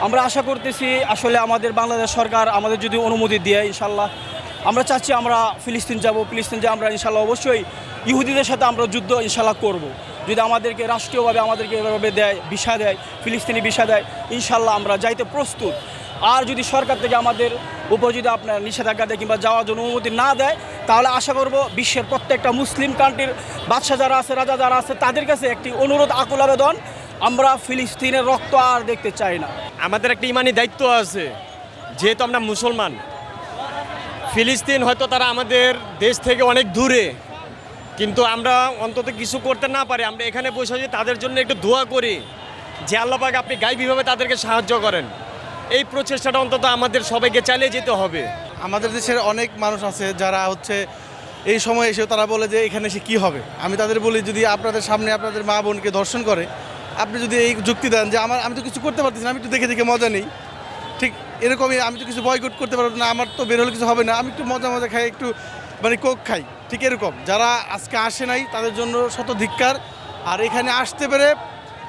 আমরা আশা করতেছি আসলে আমাদের বাংলাদেশ সরকার আমাদের যদি অনুমতি দেয় ইনশাল্লাহ আমরা চাচ্ছি আমরা ফিলিস্তিন যাব। ফিলিস্তিন যে আমরা ইনশাল্লাহ অবশ্যই ইহুদিদের সাথে আমরা যুদ্ধ ইনশাল্লাহ করব। যদি আমাদেরকে রাষ্ট্রীয়ভাবে আমাদেরকে এভাবে দেয়, ভিসা দেয়, ফিলিস্তিনি ভিসা দেয়, ইনশাল্লাহ আমরা যাইতে প্রস্তুত। আর যদি সরকার থেকে আমাদের উপর যদি আপনার নিষেধাজ্ঞা দেয় কিংবা যাওয়ার জন্য অনুমতি না দেয়, তাহলে আশা করব বিশ্বের প্রত্যেকটা মুসলিম কান্ট্রির বাদশা যারা আছে, রাজা যারা আছে, তাদের কাছে একটি অনুরোধ, আকুল আবেদন, আমরা ফিলিস্তিনের রক্ত আর দেখতে চাই না। আমাদের একটা ইমানি দায়িত্ব আছে, যেহেতু আমরা মুসলমান। ফিলিস্তিন হয়তো তারা আমাদের দেশ থেকে অনেক দূরে, কিন্তু আমরা অন্তত কিছু করতে না পারি, আমরা এখানে বসে যে তাদের জন্য একটু দোয়া করি যে আল্লাহ পাক আপনি গাইবীভাবে তাদেরকে সাহায্য করেন। এই প্রচেষ্টাটা অন্তত আমাদের সবাইকে চালিয়ে যেতে হবে। আমাদের দেশের অনেক মানুষ আছে যারা এই সময় এসেও তারা বলে যে এখানে এসে কী হবে। আমি তাদের বলি, যদি আপনাদের সামনে আপনাদের মা বোনকে দর্শন করে, আপনি যদি এই যুক্তি দেন যে আমি তো কিছু করতে পারতেছি না, আমি একটু দেখে দেখে মজা নেই, ঠিক এরকমই আমি তো কিছু বয়কট করতে পারবো না, আমার তো বের হলে কিছু হবে না, আমি একটু মজা মজা খাই, একটু কোক খাই, ঠিক এরকম যারা আজকে আসে নাই তাদের জন্য শত ধিক্কার। আর এখানে আসতে পেরে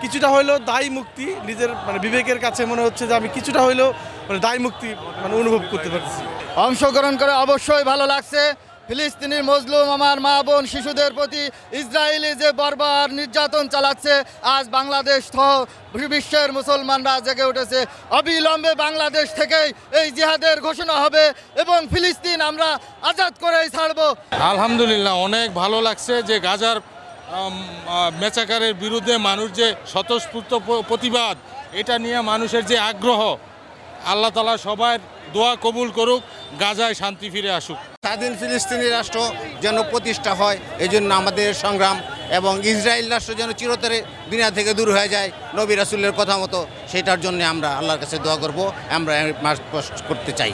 কিছুটা হইলেও দায় মুক্তি, নিজের বিবেকের কাছে মনে হচ্ছে যে আমি কিছুটা হইলেও দায় মুক্তি অনুভব করতে পারছি। অংশগ্রহণ করে অবশ্যই ভালো লাগছে। ফিলিস্তিনের মজলুম আমার মা বোন শিশুদের প্রতি ইসরায়েলি যে বর্বর নির্যাতন চালাচ্ছে, আজ বাংলাদেশ সহ বিশ্বের মুসলমানরা জেগে উঠেছে। অবিলম্বে বাংলাদেশ থেকেই এই জিহাদের ঘোষণা হবে এবং ফিলিস্তিন আমরা আজাদ করেই ছাড়বো। আলহামদুলিল্লাহ, অনেক ভালো লাগছে যে গাজার মেচাকারের বিরুদ্ধে মানুষ যে স্বতঃস্ফূর্ত প্রতিবাদ, এটা নিয়ে মানুষের যে আগ্রহ, আল্লাহ তাআলা সবার দোয়া কবুল করুক, গাজায় শান্তি ফিরে আসুক। স্বাধীন ফিলিস্তিনি রাষ্ট্র যেন প্রতিষ্ঠা হয়, এই জন্য আমাদের সংগ্রাম, এবং ইসরায়েল রাষ্ট্র যেন চিরতরে দুনিয়া থেকে দূর হয়ে যায় নবী রাসূলের কথা মতো, সেটার জন্য আমরা আল্লাহর কাছে দোয়া করব, আমরা করতে চাই।